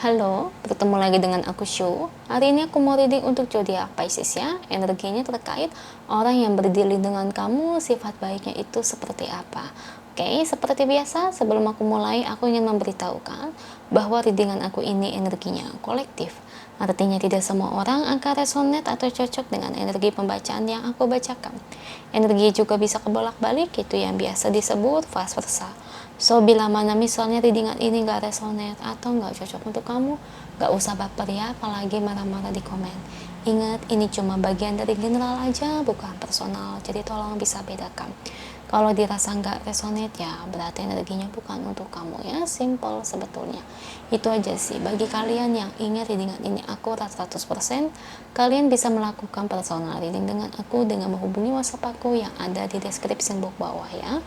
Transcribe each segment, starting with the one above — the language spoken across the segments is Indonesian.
Halo, bertemu lagi dengan aku Shu. Hari ini aku mau reading untuk zodiak Pisces ya. Energinya terkait orang yang berdilin dengan kamu, sifat baiknya itu seperti apa. Oke, seperti biasa, sebelum aku mulai, aku ingin memberitahukan bahwa readingan aku ini energinya kolektif. Artinya tidak semua orang akan resonate atau cocok dengan energi pembacaan yang aku bacakan. Energi juga bisa kebolak-balik, itu yang biasa disebut vice versa. So, bila mana misalnya readingan ini gak resonate atau gak cocok untuk kamu, gak usah baper ya, apalagi marah-marah di komen. Ingat, ini cuma bagian dari general aja, bukan personal, jadi tolong bisa bedakan. Kalau dirasa gak resonate ya, berarti energinya bukan untuk kamu ya, simple sebetulnya. Itu aja sih, bagi kalian yang ingin readingan ini akurat 100%, kalian bisa melakukan personal reading dengan aku dengan menghubungi WhatsApp aku yang ada di deskripsi box bawah ya.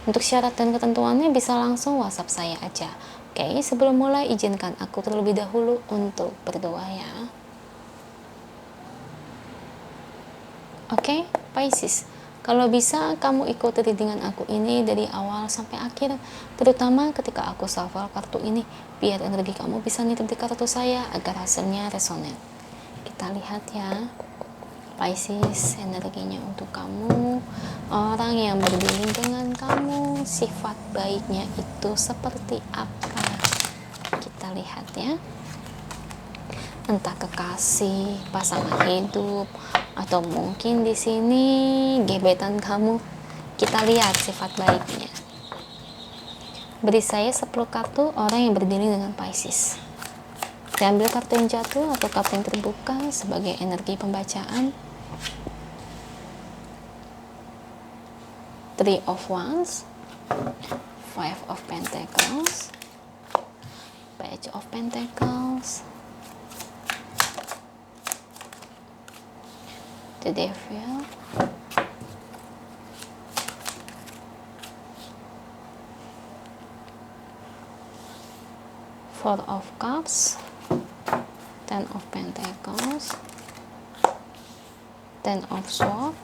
Untuk syarat dan ketentuannya bisa langsung WhatsApp saya aja. Oke, sebelum mulai izinkan aku terlebih dahulu untuk berdoa ya. Oke, Pisces. Kalau bisa kamu ikuti readingan aku ini dari awal sampai akhir, terutama ketika aku shuffle kartu ini, biar energi kamu bisa nitip di kartu saya agar hasilnya resonate. Kita lihat ya. Pisces, energinya untuk kamu, orang yang berdilin dengan kamu, sifat baiknya itu seperti apa? Kita lihat ya. Entah kekasih, pasangan hidup, atau mungkin di sini gebetan kamu. Kita lihat sifat baiknya. Beri saya 10 kartu orang yang berdilin dengan Pisces. Diambil kartu yang jatuh atau kartu yang terbuka sebagai energi pembacaan. Three of Wands, Five of Pentacles, Page of Pentacles, the Devil, Four of Cups, Ten of Pentacles, Ten of Swords,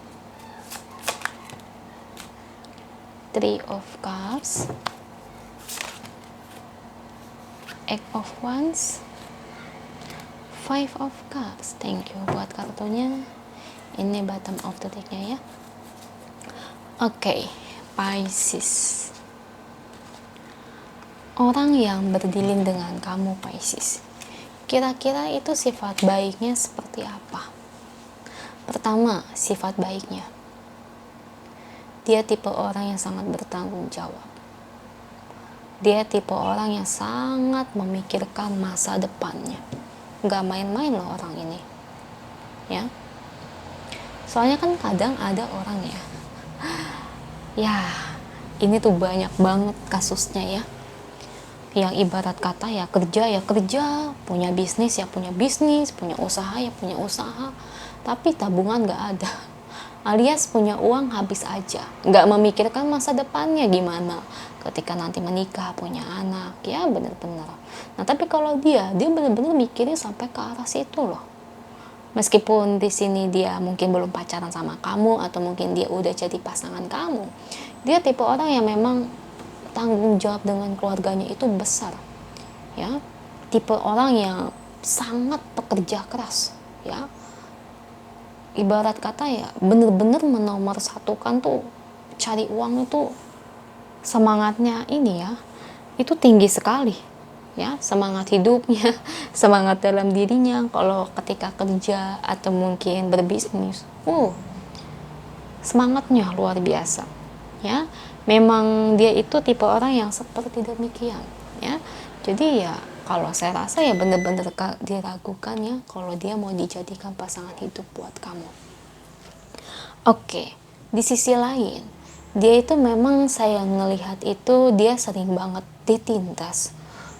Three of Cups, Eight of Wands, Five of Cups. Thank you buat kartunya. Ini bottom of the decknya ya. Oke, Pisces. Orang yang berdilin dengan kamu Pisces, kira-kira itu sifat baiknya seperti apa? Pertama, sifat baiknya, dia tipe orang yang sangat bertanggung jawab. Dia tipe orang yang sangat memikirkan masa depannya. Gak main-main loh orang ini ya. Soalnya kan kadang ada orang ya ini tuh banyak banget kasusnya ya, yang ibarat kata ya kerja, punya bisnis ya punya bisnis, punya usaha ya punya usaha, tapi tabungan gak ada, alias punya uang habis aja, gak memikirkan masa depannya gimana ketika nanti menikah, punya anak ya, bener-bener. Nah tapi kalau dia bener-bener mikirin sampai ke arah situ loh. Meskipun di sini dia mungkin belum pacaran sama kamu atau mungkin dia udah jadi pasangan kamu, dia tipe orang yang memang tanggung jawab dengan keluarganya itu besar ya, tipe orang yang sangat pekerja keras ya, ibarat kata ya bener-bener menomorsatukan tuh cari uang itu, semangatnya ini ya itu tinggi sekali ya, semangat hidupnya, semangat dalam dirinya kalau ketika kerja atau mungkin berbisnis, semangatnya luar biasa ya. Memang dia itu tipe orang yang seperti demikian ya. Jadi ya kalau saya rasa ya bener-bener diragukan ya kalau dia mau dijadikan pasangan hidup buat kamu. Oke, di sisi lain dia itu memang saya ngelihat itu dia sering banget ditindas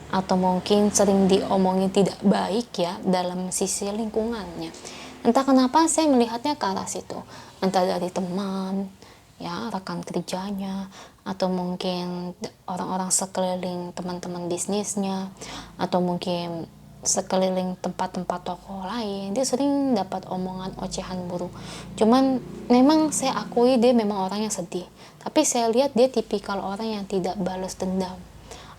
atau mungkin sering diomongin tidak baik ya dalam sisi lingkungannya. Entah kenapa saya melihatnya ke arah situ, entah dari teman ya, rekan kerjanya, atau mungkin orang-orang sekeliling teman-teman bisnisnya, atau mungkin sekeliling tempat-tempat toko lain, dia sering dapat omongan ocehan buruk. Cuman memang saya akui dia memang orang yang sedih, tapi saya lihat dia tipikal orang yang tidak balas dendam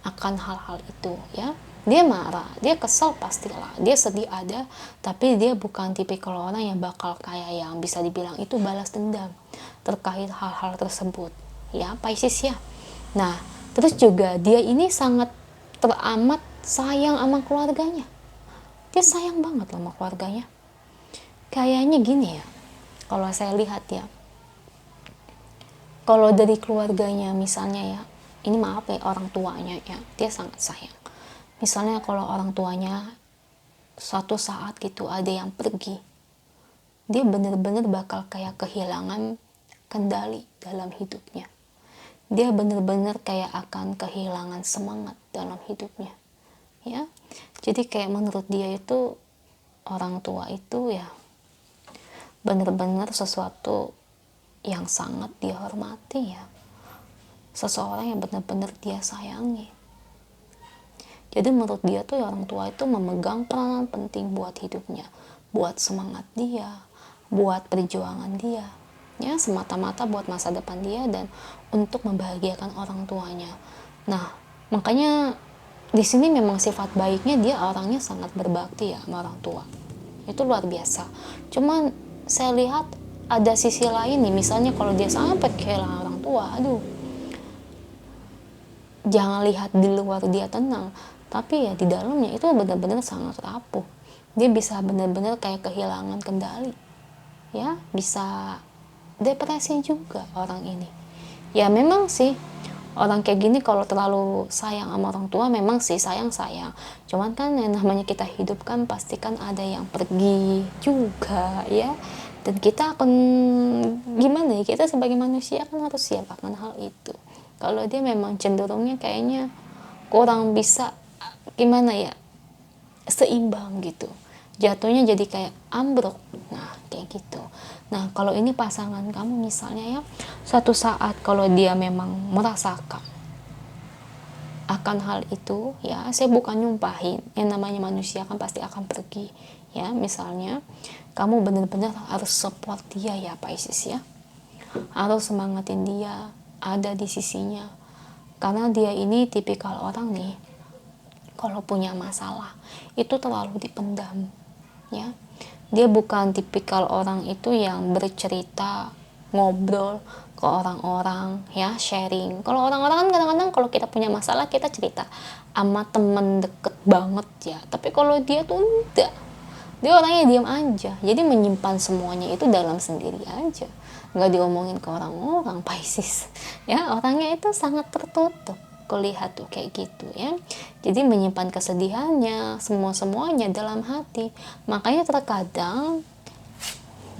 akan hal-hal itu ya. Dia marah, dia kesel pastilah, dia sedih ada, tapi dia bukan tipikal orang yang bakal kayak yang bisa dibilang itu balas dendam terkait hal-hal tersebut, ya Pisces ya. Nah, terus juga dia ini sangat teramat sayang sama keluarganya. Dia sayang banget sama keluarganya. Kayaknya gini ya, kalau saya lihat ya, kalau dari keluarganya misalnya ya, ini maaf ya orang tuanya ya, dia sangat sayang. Misalnya kalau orang tuanya suatu saat gitu ada yang pergi, dia bener-bener bakal kayak kehilangan kendali dalam hidupnya. Dia bener-bener kayak akan kehilangan semangat dalam hidupnya, ya. Jadi kayak menurut dia itu orang tua itu ya bener-bener sesuatu yang sangat dia hormati ya, seseorang yang benar-benar dia sayangi. Jadi menurut dia tuh ya orang tua itu memegang peranan penting buat hidupnya, buat semangat dia, buat perjuangan dia, ya semata-mata buat masa depan dia dan untuk membahagiakan orang tuanya. Nah, makanya di sini memang sifat baiknya dia orangnya sangat berbakti ya sama orang tua. Itu luar biasa. Cuman saya lihat ada sisi lain nih, misalnya kalau dia sampai kehilangan orang tua, aduh, jangan lihat di luar dia tenang, tapi ya di dalamnya itu benar-benar sangat rapuh. Dia bisa benar-benar kayak kehilangan kendali, ya bisa depresi juga orang ini. Ya memang sih orang kayak gini kalau terlalu sayang sama orang tua memang sih sayang-sayang, cuman kan yang namanya kita hidup kan pasti kan ada yang pergi juga ya, dan kita akan gimana ya, kita sebagai manusia kan harus siap akan hal itu. Kalau dia memang cenderungnya kayaknya kurang bisa gimana ya, seimbang gitu, jatuhnya jadi kayak ambruk, nah kayak gitu. Nah kalau ini pasangan kamu misalnya ya, suatu saat kalau dia memang merasakan akan hal itu ya, saya bukan nyumpahin, yang namanya manusia kan pasti akan pergi ya. Misalnya kamu benar-benar harus support dia ya Pisces ya, harus semangatin dia, ada di sisinya, karena dia ini tipikal orang nih kalau punya masalah itu terlalu dipendam ya. Dia bukan tipikal orang itu yang bercerita, ngobrol ke orang-orang ya, sharing. Kalau orang-orang kan kadang-kadang kalau kita punya masalah kita cerita sama temen deket banget ya, tapi kalau dia tuh enggak, dia orangnya diam aja, jadi menyimpan semuanya itu dalam sendiri aja, nggak diomongin ke orang-orang Pisces ya. Orangnya itu sangat tertutup, kulihat tuh kayak gitu ya. Jadi menyimpan kesedihannya semuanya dalam hati. Makanya terkadang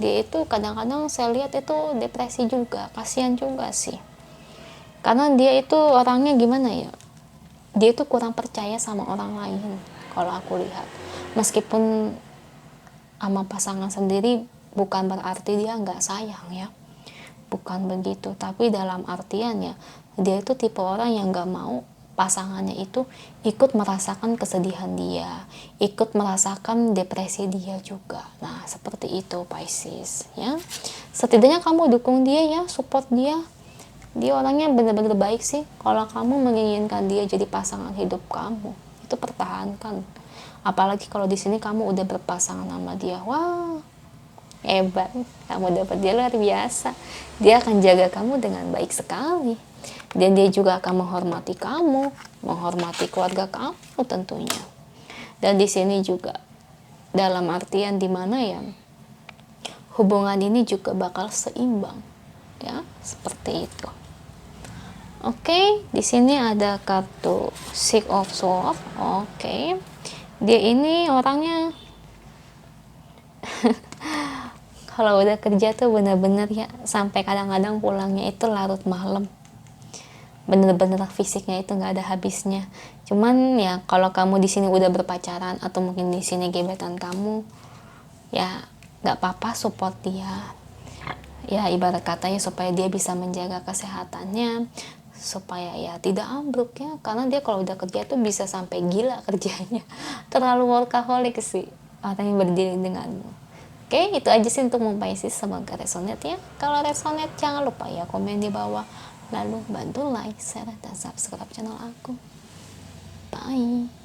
dia itu kadang-kadang saya lihat itu depresi juga, kasihan juga sih, karena dia itu orangnya gimana ya, dia itu kurang percaya sama orang lain kalau aku lihat. Meskipun sama pasangan sendiri bukan berarti dia nggak sayang ya, bukan begitu, tapi dalam artian ya dia itu tipe orang yang nggak mau pasangannya itu ikut merasakan kesedihan dia, ikut merasakan depresi dia juga. Nah seperti itu Pisces ya. Setidaknya kamu dukung dia ya, support dia. Dia orangnya benar-benar baik sih. Kalau kamu menginginkan dia jadi pasangan hidup kamu, itu pertahankan. Apalagi kalau di sini kamu udah berpasangan sama dia, wah hebat, kamu dapat dia luar biasa. Dia akan jaga kamu dengan baik sekali, dan dia juga akan menghormati kamu, menghormati keluarga kamu tentunya. Dan di sini juga dalam artian dimana ya hubungan ini juga bakal seimbang ya, seperti itu. Oke, di sini ada kartu Six of Swords. Oke, dia ini orangnya kalau udah kerja tuh bener-bener ya sampai kadang-kadang pulangnya itu larut malam, bener-bener fisiknya itu nggak ada habisnya. Cuman ya kalau kamu di sini udah berpacaran atau mungkin di sini gebetan kamu, ya nggak apa-apa, support dia ya, ibarat katanya supaya dia bisa menjaga kesehatannya, supaya ya tidak ambruk ya, karena dia kalau udah kerja tuh bisa sampai gila kerjanya, terlalu workaholic sih orang yang berdiri denganmu. Oke, itu aja sih untuk Pisces, semoga resonate ya. Kalau resonate jangan lupa ya komen di bawah, lalu bantu like, share, dan subscribe channel aku. Bye.